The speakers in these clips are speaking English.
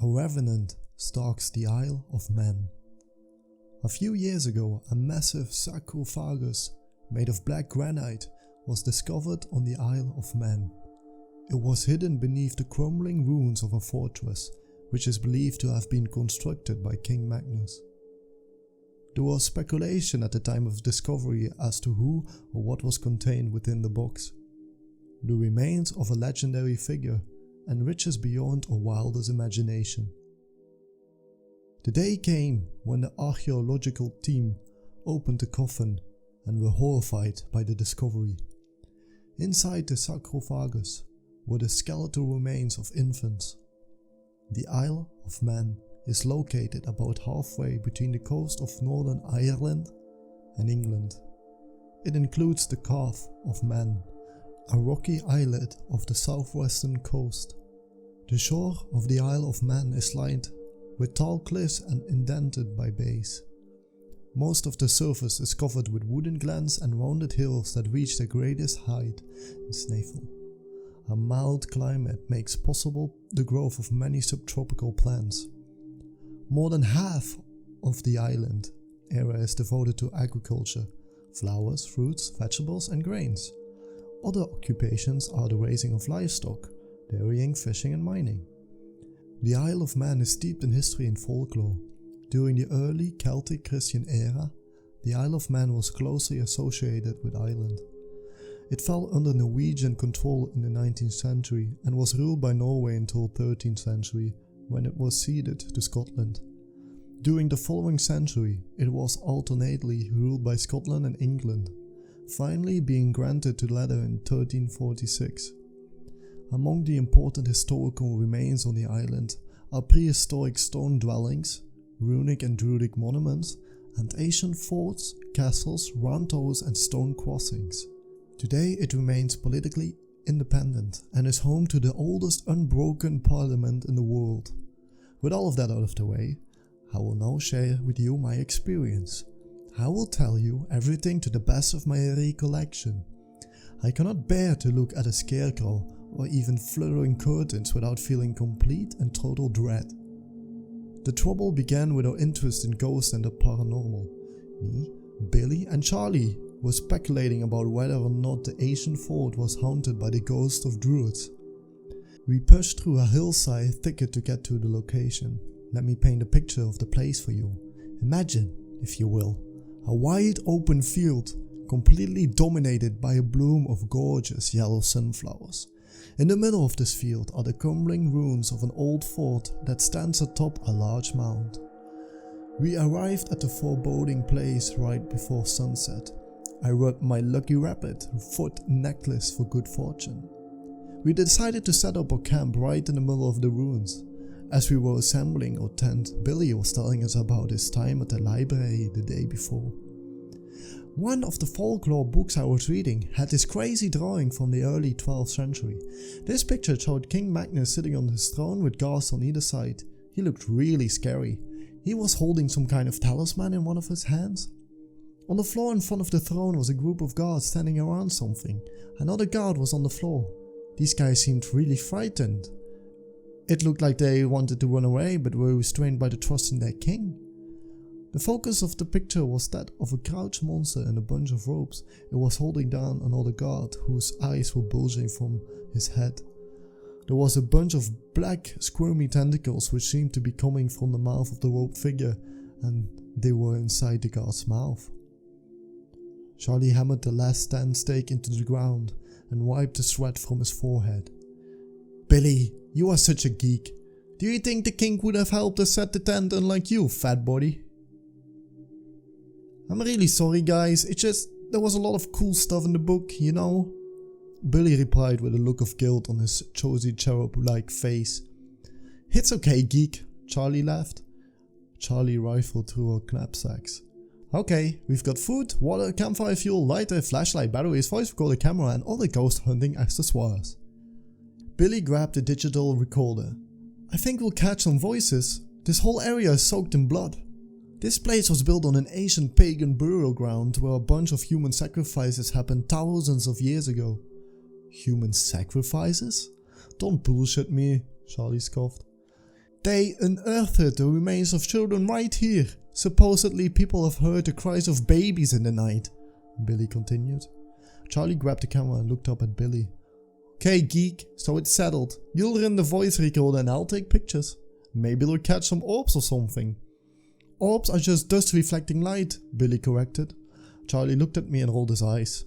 A Revenant stalks the Isle of Man. A few years ago, a massive sarcophagus made of black granite was discovered on the Isle of Man. It was hidden beneath the crumbling ruins of a fortress, which is believed to have been constructed by King Magnus. There was speculation at the time of discovery as to who or what was contained within the box. The remains of a legendary figure enriches beyond a wildest imagination. The day came when the archaeological team opened the coffin and were horrified by the discovery. Inside the sarcophagus were the skeletal remains of infants. The Isle of Man is located about halfway between the coast of Northern Ireland and England. It includes the Calf of Man, a rocky islet of the southwestern coast. The shore of the Isle of Man is lined with tall cliffs and indented by bays. Most of the surface is covered with wooded glens and rounded hills that reach their greatest height in Snaefell. A mild climate makes possible the growth of many subtropical plants. More than half of the island area is devoted to agriculture, flowers, fruits, vegetables and grains. Other occupations are the raising of livestock, dairying, fishing and mining. The Isle of Man is steeped in history and folklore. During the early Celtic Christian era, the Isle of Man was closely associated with Ireland. It fell under Norwegian control in the 19th century and was ruled by Norway until 13th century, when it was ceded to Scotland. During the following century, it was alternately ruled by Scotland and England, finally being granted to the latter in 1346. Among the important historical remains on the island are prehistoric stone dwellings, runic and druidic monuments, and ancient forts, castles, round towers and stone crossings. Today it remains politically independent and is home to the oldest unbroken parliament in the world. With all of that out of the way, I will now share with you my experience. I will tell you everything to the best of my recollection. I cannot bear to look at a scarecrow or even fluttering curtains without feeling complete and total dread. The trouble began with our interest in ghosts and the paranormal. Me, Billy and Charlie were speculating about whether or not the ancient fort was haunted by the ghosts of druids. We pushed through a hillside thicket to get to the location. Let me paint a picture of the place for you. Imagine, if you will, a wide open field completely dominated by a bloom of gorgeous yellow sunflowers. In the middle of this field are the crumbling ruins of an old fort that stands atop a large mound. We arrived at the foreboding place right before sunset. I rubbed my lucky rabbit foot necklace for good fortune. We decided to set up our camp right in the middle of the ruins. As we were assembling our tent, Billy was telling us about his time at the library the day before. One of the folklore books I was reading had this crazy drawing from the early 12th century. This picture showed King Magnus sitting on his throne with guards on either side. He looked really scary. He was holding some kind of talisman in one of his hands. On the floor in front of the throne was a group of guards standing around something. Another guard was on the floor. These guys seemed really frightened. It looked like they wanted to run away but were restrained by the trust in their king. The focus of the picture was that of a crouched monster in a bunch of ropes. It was holding down another guard whose eyes were bulging from his head. There was a bunch of black squirmy tentacles which seemed to be coming from the mouth of the rope figure, and they were inside the guard's mouth. Charlie hammered the last tent stake into the ground and wiped the sweat from his forehead. Billy, you are such a geek. Do you think the king would have helped us set the tent unlike you, fat body? I'm really sorry guys, it's just there was a lot of cool stuff in the book, you know? Billy replied with a look of guilt on his chozy cherub-like face. It's okay, geek, Charlie laughed. Charlie rifled through her knapsacks. Okay, we've got food, water, campfire fuel, lighter, flashlight, batteries, voice recorder, camera and all the ghost hunting accessoires. Billy grabbed a digital recorder. I think we'll catch some voices. This whole area is soaked in blood. This place was built on an ancient pagan burial ground where a bunch of human sacrifices happened thousands of years ago. Human sacrifices? Don't bullshit me, Charlie scoffed. They unearthed the remains of children right here. Supposedly people have heard the cries of babies in the night, Billy continued. Charlie grabbed the camera and looked up at Billy. Okay, geek, so it's settled. You'll run the voice recorder and I'll take pictures. Maybe they'll catch some orbs or something. Orbs are just dust reflecting light, Billy corrected. Charlie looked at me and rolled his eyes.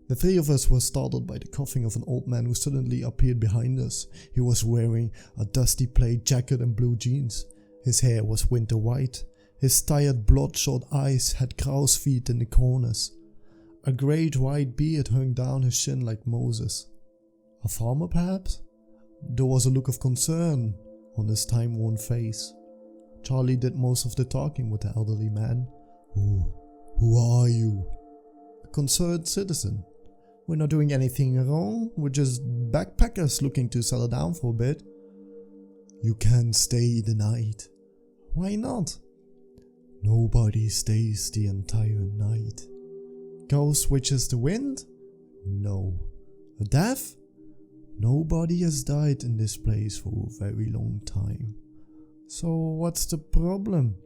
The three of us were startled by the coughing of an old man who suddenly appeared behind us. He was wearing a dusty plaid jacket and blue jeans. His hair was winter white. His tired bloodshot eyes had crow's feet in the corners. A great white beard hung down his chin like Moses. A farmer perhaps? There was a look of concern on his time-worn face. Charlie did most of the talking with the elderly man. Who are you? A concerned citizen. We're not doing anything wrong, we're just backpackers looking to settle down for a bit. You can't stay the night. Why not? Nobody stays the entire night. Ghost witches the wind? No. A death? Nobody has died in this place for a very long time. So what's the problem?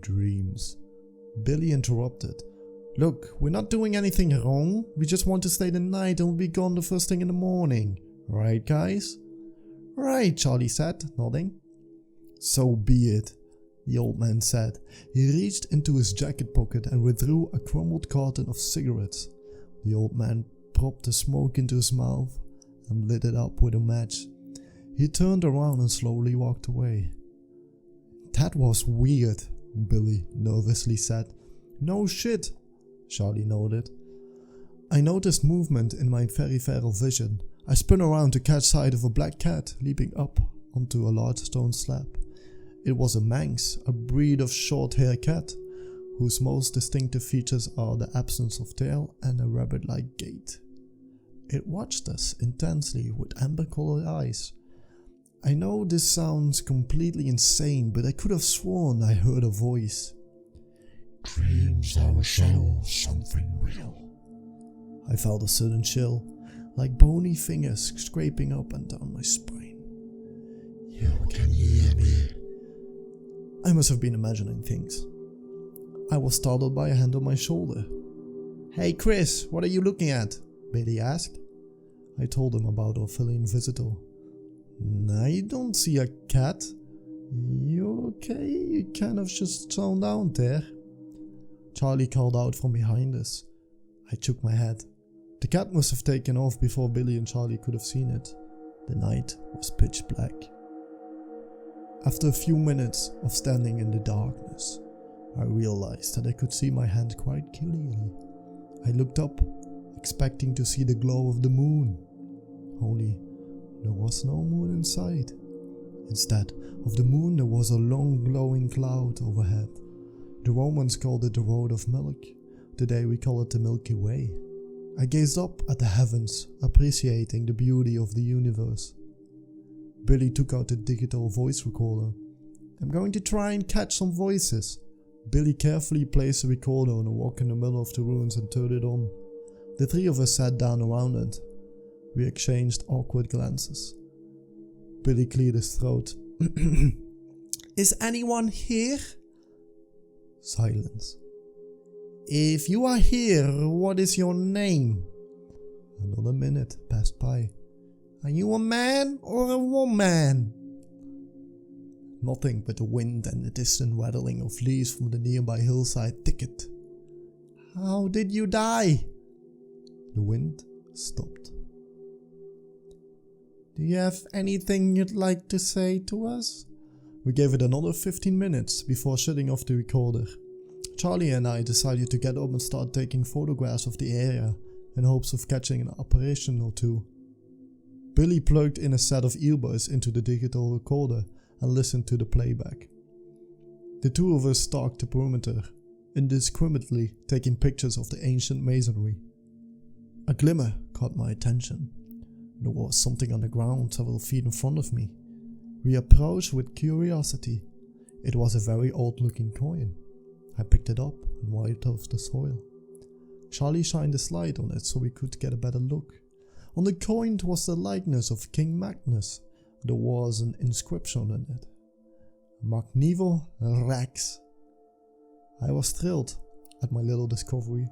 Dreams. Billy interrupted. Look, we're not doing anything wrong. We just want to stay the night and we'll be gone the first thing in the morning. Right, guys? Right, Charlie said, nodding. So be it, the old man said. He reached into his jacket pocket and withdrew a crumbled carton of cigarettes. The old man propped the smoke into his mouth and lit it up with a match. He turned around and slowly walked away. That was weird, Billy nervously said. No shit, Charlie nodded. I noticed movement in my peripheral vision. I spun around to catch sight of a black cat leaping up onto a large stone slab. It was a Manx, a breed of short-haired cat, whose most distinctive features are the absence of tail and a rabbit-like gait. It watched us intensely with amber-colored eyes. I know this sounds completely insane, but I could have sworn I heard a voice. Dreams are a shadow of something real. I felt a sudden chill, like bony fingers scraping up and down my spine. You can hear me. I must have been imagining things. I was startled by a hand on my shoulder. Hey Chris, what are you looking at? Billy asked. I told him about our feline visitor. I don't see a cat. You okay? You kind of just zoned out there. Charlie called out from behind us. I shook my head. The cat must have taken off before Billy and Charlie could have seen it. The night was pitch black. After a few minutes of standing in the darkness, I realized that I could see my hand quite clearly. I looked up, expecting to see the glow of the moon. Only there was no moon in sight. Instead of the moon, there was a long glowing cloud overhead. The Romans called it the Road of Milk. Today we call it the Milky Way. I gazed up at the heavens, appreciating the beauty of the universe. Billy took out the digital voice recorder. I'm going to try and catch some voices. Billy carefully placed the recorder on a rock in the middle of the ruins and turned it on. The three of us sat down around it. We exchanged awkward glances. Billy cleared his throat. Is anyone here? Silence. If you are here, what is your name? Another minute passed by. Are you a man or a woman? Nothing but the wind and the distant rattling of leaves from the nearby hillside thicket. How did you die? The wind stopped. Do you have anything you'd like to say to us? We gave it another 15 minutes before shutting off the recorder. Charlie and I decided to get up and start taking photographs of the area in hopes of catching an apparition or two. Billy plugged in a set of earbuds into the digital recorder and listened to the playback. The two of us stalked the perimeter, indiscriminately taking pictures of the ancient masonry. A glimmer caught my attention. There was something on the ground several feet in front of me. We approached with curiosity. It was a very old-looking coin. I picked it up and wiped off the soil. Charlie shined a light on it so we could get a better look. On the coin was the likeness of King Magnus. There was an inscription on it. Magnivo Rex. I was thrilled at my little discovery.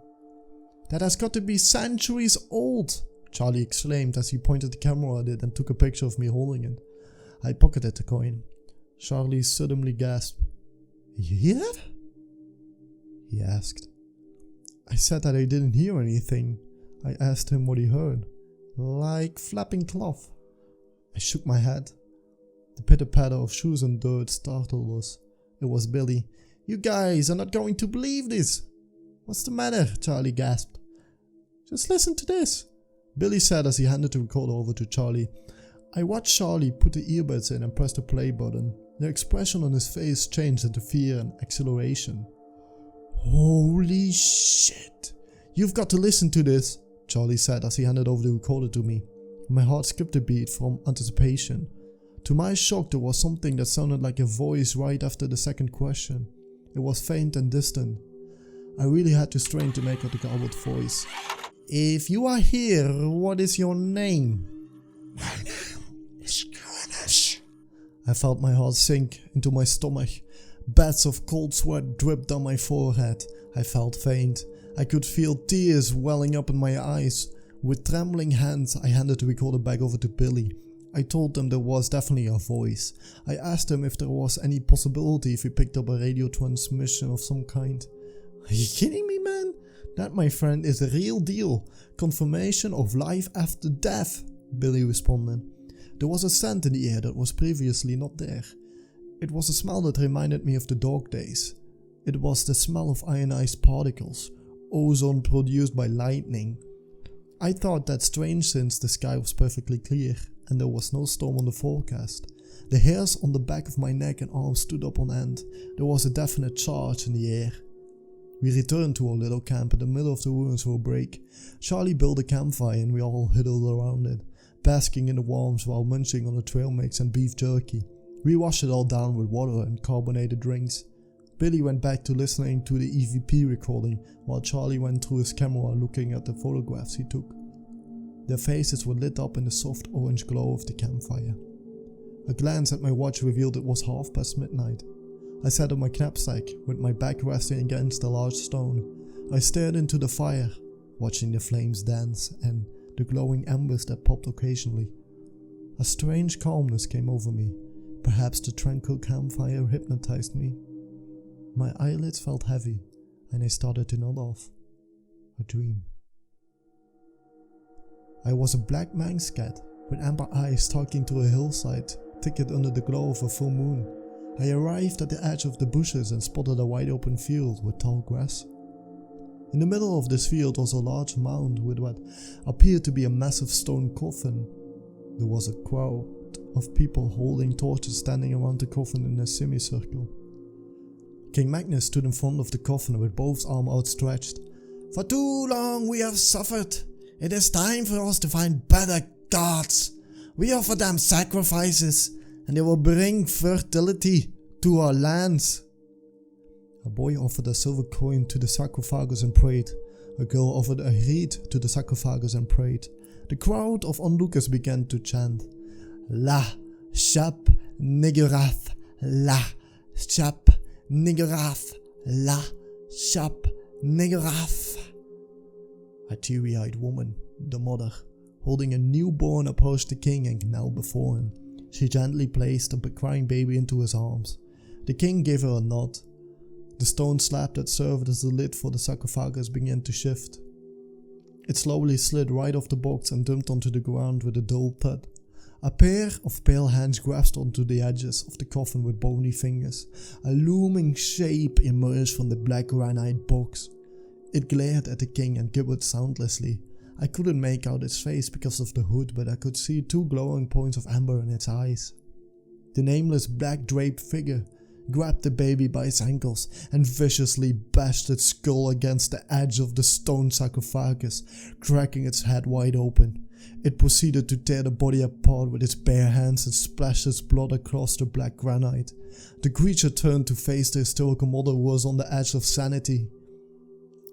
That has got to be centuries old, Charlie exclaimed as he pointed the camera at it and took a picture of me holding it. I pocketed the coin. Charlie suddenly gasped. You hear that? He asked. I said that I didn't hear anything. I asked him what he heard. Like flapping cloth. I shook my head. The pitter-patter of shoes and dirt startled us. It was Billy. You guys are not going to believe this. What's the matter? Charlie gasped. Just listen to this, Billy said as he handed the recorder over to Charlie. I watched Charlie put the earbuds in and press the play button. The expression on his face changed into fear and exhilaration. Holy shit! You've got to listen to this, Charlie said as he handed over the recorder to me. My heart skipped a beat from anticipation. To my shock, there was something that sounded like a voice right after the second question. It was faint and distant. I really had to strain to make out the garbled voice. If you are here, what is your name? My name is Uranus. I felt my heart sink into my stomach. Beds of cold sweat dripped down my forehead. I felt faint. I could feel tears welling up in my eyes. With trembling hands, I handed the recorder back over to Billy. I told them there was definitely a voice. I asked him if there was any possibility if he picked up a radio transmission of some kind. Are you kidding me, man? That, my friend, is a real deal. Confirmation of life after death, Billy responded. There was a scent in the air that was previously not there. It was a smell that reminded me of the dog days. It was the smell of ionized particles, ozone produced by lightning. I thought that strange since the sky was perfectly clear and there was no storm on the forecast. The hairs on the back of my neck and arms stood up on end. There was a definite charge in the air. We returned to our little camp in the middle of the ruins for a break. Charlie built a campfire and we all huddled around it, basking in the warmth while munching on the trail mix and beef jerky. We washed it all down with water and carbonated drinks. Billy went back to listening to the EVP recording while Charlie went through his camera looking at the photographs he took. Their faces were lit up in the soft orange glow of the campfire. A glance at my watch revealed it was midnight. I sat on my knapsack with my back resting against a large stone. I stared into the fire, watching the flames dance and the glowing embers that popped occasionally. A strange calmness came over me. Perhaps the tranquil campfire hypnotized me. My eyelids felt heavy and I started to nod off. A dream. I was a black manx cat with amber eyes talking to a hillside, thicket under the glow of a full moon. I arrived at the edge of the bushes and spotted a wide open field with tall grass. In the middle of this field was a large mound with what appeared to be a massive stone coffin. There was a crowd of people holding torches standing around the coffin in a semicircle. King Magnus stood in front of the coffin with both arms outstretched. For too long we have suffered. It is time for us to find better gods. We offer them sacrifices and they will bring fertility to our lands. A boy offered a silver coin to the sarcophagus and prayed. A girl offered a reed to the sarcophagus and prayed. The crowd of onlookers began to chant, La Shub-Niggurath, La Shub-Niggurath, La Shub-Niggurath. A teary-eyed woman, the mother, holding a newborn, approached the king and knelt before him. She gently placed a crying baby into his arms. The king gave her a nod. The stone slab that served as the lid for the sarcophagus began to shift. It slowly slid right off the box and dumped onto the ground with a dull thud. A pair of pale hands grasped onto the edges of the coffin with bony fingers. A looming shape emerged from the black granite box. It glared at the king and gibbered soundlessly. I couldn't make out its face because of the hood, but I could see two glowing points of amber in its eyes. The nameless black draped figure grabbed the baby by its ankles and viciously bashed its skull against the edge of the stone sarcophagus, cracking its head wide open. It proceeded to tear the body apart with its bare hands and splashed its blood across the black granite. The creature turned to face the hysterical mother who was on the edge of sanity.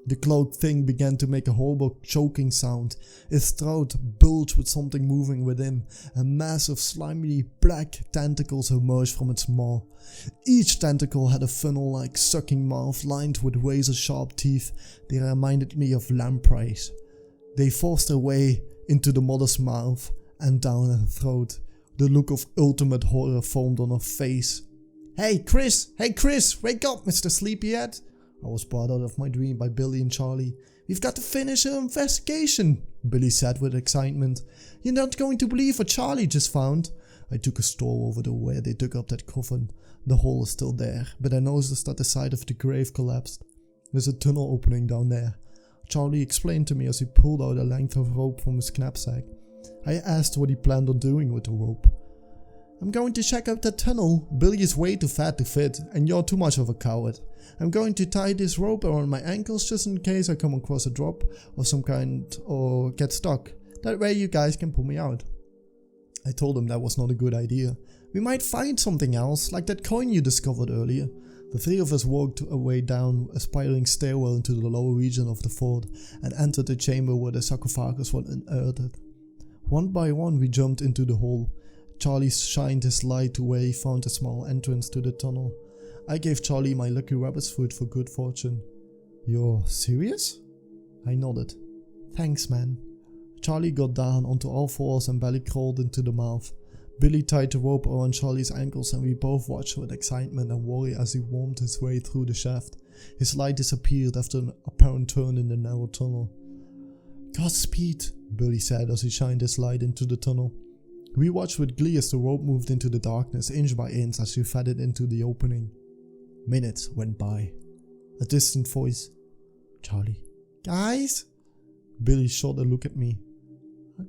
The cloaked thing began to make a horrible choking sound. Its throat bulged with something moving within, and massive slimy black tentacles emerged from its maw. Each tentacle had a funnel-like sucking mouth lined with razor-sharp teeth. They reminded me of lampreys. They forced their way into the mother's mouth and down her throat. The look of ultimate horror formed on her face. Hey Chris, wake up, Mr. Sleepyhead. I was brought out of my dream by Billy and Charlie. We've got to finish our investigation, Billy said with excitement. You're not going to believe what Charlie just found. I took a stroll over to where they dug up that coffin. The hole is still there, but I noticed that the side of the grave collapsed. There's a tunnel opening down there. Charlie explained to me as he pulled out a length of rope from his knapsack. I asked what he planned on doing with the rope. I'm going to check out that tunnel. Billy is way too fat to fit, and you're too much of a coward. I'm going to tie this rope around my ankles just in case I come across a drop of some kind or get stuck. That way you guys can pull me out. I told him that was not a good idea. We might find something else, like that coin you discovered earlier. The three of us walked our way down a spiraling stairwell into the lower region of the fort and entered the chamber where the sarcophagus was unearthed. One by one we jumped into the hole. Charlie shined his light to where he found a small entrance to the tunnel. I gave Charlie my lucky rabbit's foot for good fortune. You're serious? I nodded. Thanks, man. Charlie got down onto all fours and belly crawled into the mouth. Billy tied the rope around Charlie's ankles and we both watched with excitement and worry as he wormed his way through the shaft. His light disappeared after an apparent turn in the narrow tunnel. Godspeed, Billy said as he shined his light into the tunnel. We watched with glee as the rope moved into the darkness inch by inch as we fed it into the opening. Minutes went by. A distant voice. Charlie. Guys? Billy shot a look at me.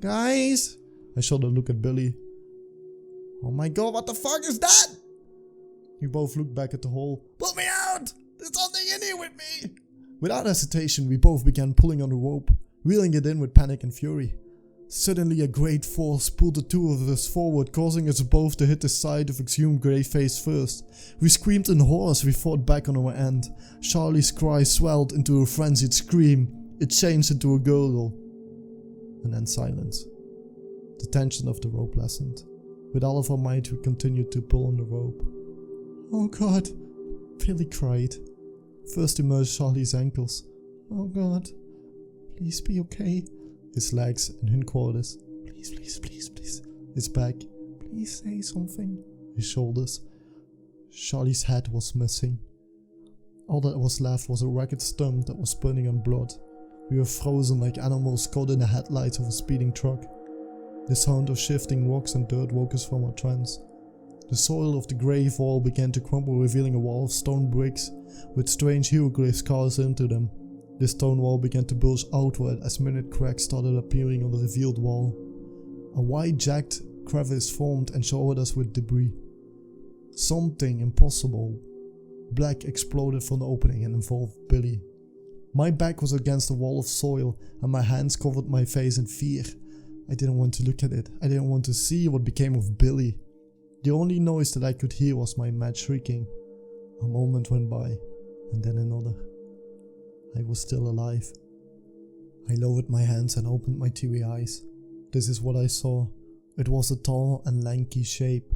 Guys? I shot a look at Billy. Oh my god, what the fuck is that? We both looked back at the hole. Pull me out! There's something in here with me! Without hesitation, we both began pulling on the rope, reeling it in with panic and fury. Suddenly a great force pulled the two of us forward, causing us both to hit the side of exhumed grey face first. We screamed in horror as we fought back on our end. Charlie's cry swelled into a frenzied scream. It changed into a gurgle. And then silence. The tension of the rope lessened. With all of our might we continued to pull on the rope. Oh god, Billy cried. First emerged Charlie's ankles. Oh god, please be okay. His legs and hindquarters. Please, please, please, please. His back. Please say something. His shoulders. Charlie's head was missing. All that was left was a ragged stump that was burning on blood. We were frozen like animals caught in the headlights of a speeding truck. The sound of shifting rocks and dirt woke us from our trance. The soil of the grave wall began to crumble, revealing a wall of stone bricks with strange hieroglyphs carved into them. The stone wall began to bulge outward as minute cracks started appearing on the revealed wall. A wide jagged crevice formed and showered us with debris. Something impossible black exploded from the opening and involved Billy. My back was against the wall of soil and my hands covered my face in fear. I didn't want to look at it. I didn't want to see what became of Billy. The only noise that I could hear was my mad shrieking. A moment went by, and then another. I was still alive. I lowered my hands and opened my teary eyes. This is what I saw. It was a tall and lanky shape,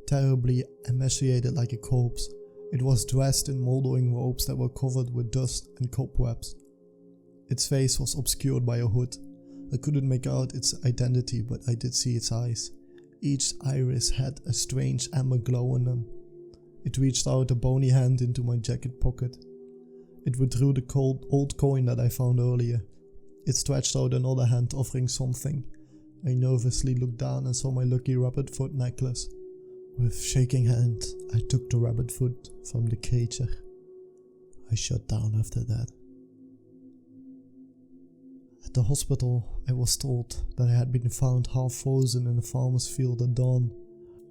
terribly emaciated like a corpse. It was dressed in moldering robes that were covered with dust and cobwebs. Its face was obscured by a hood. I couldn't make out its identity, but I did see its eyes. Each iris had a strange amber glow in them. It reached out a bony hand into my jacket pocket. It withdrew the cold old coin that I found earlier. It stretched out another hand offering something. I nervously looked down and saw my lucky rabbit foot necklace. With shaking hands, I took the rabbit foot from the creature. I shut down after that. At the hospital, I was told that I had been found half frozen in a farmer's field at dawn.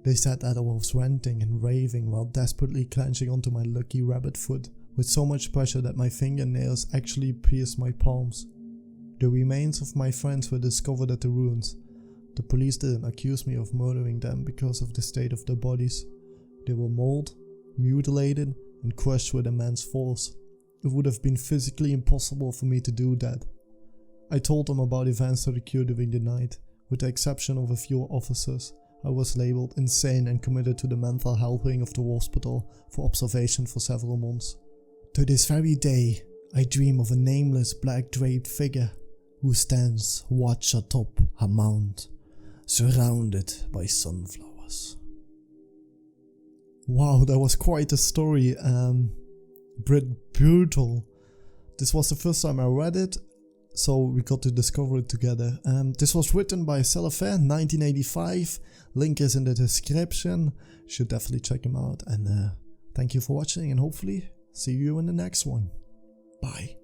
They said that I was ranting and raving while desperately clenching onto my lucky rabbit foot with so much pressure that my fingernails actually pierced my palms. The remains of my friends were discovered at the ruins. The police didn't accuse me of murdering them because of the state of their bodies. They were mauled, mutilated, and crushed with immense force. it would have been physically impossible for me to do that. I told them about events that occurred during the night. With the exception of a few officers, I was labelled insane and committed to the mental health wing of the hospital for observation for several months. To this very day, I dream of a nameless black draped figure who stands watch atop a mount, surrounded by sunflowers. Wow, that was quite a story. Brutal. This was the first time I read it, so we got to discover it together. This was written by Cellophane, 1985. Link is in the description. You should definitely check him out. And thank you for watching, and hopefully see you in the next one. Bye.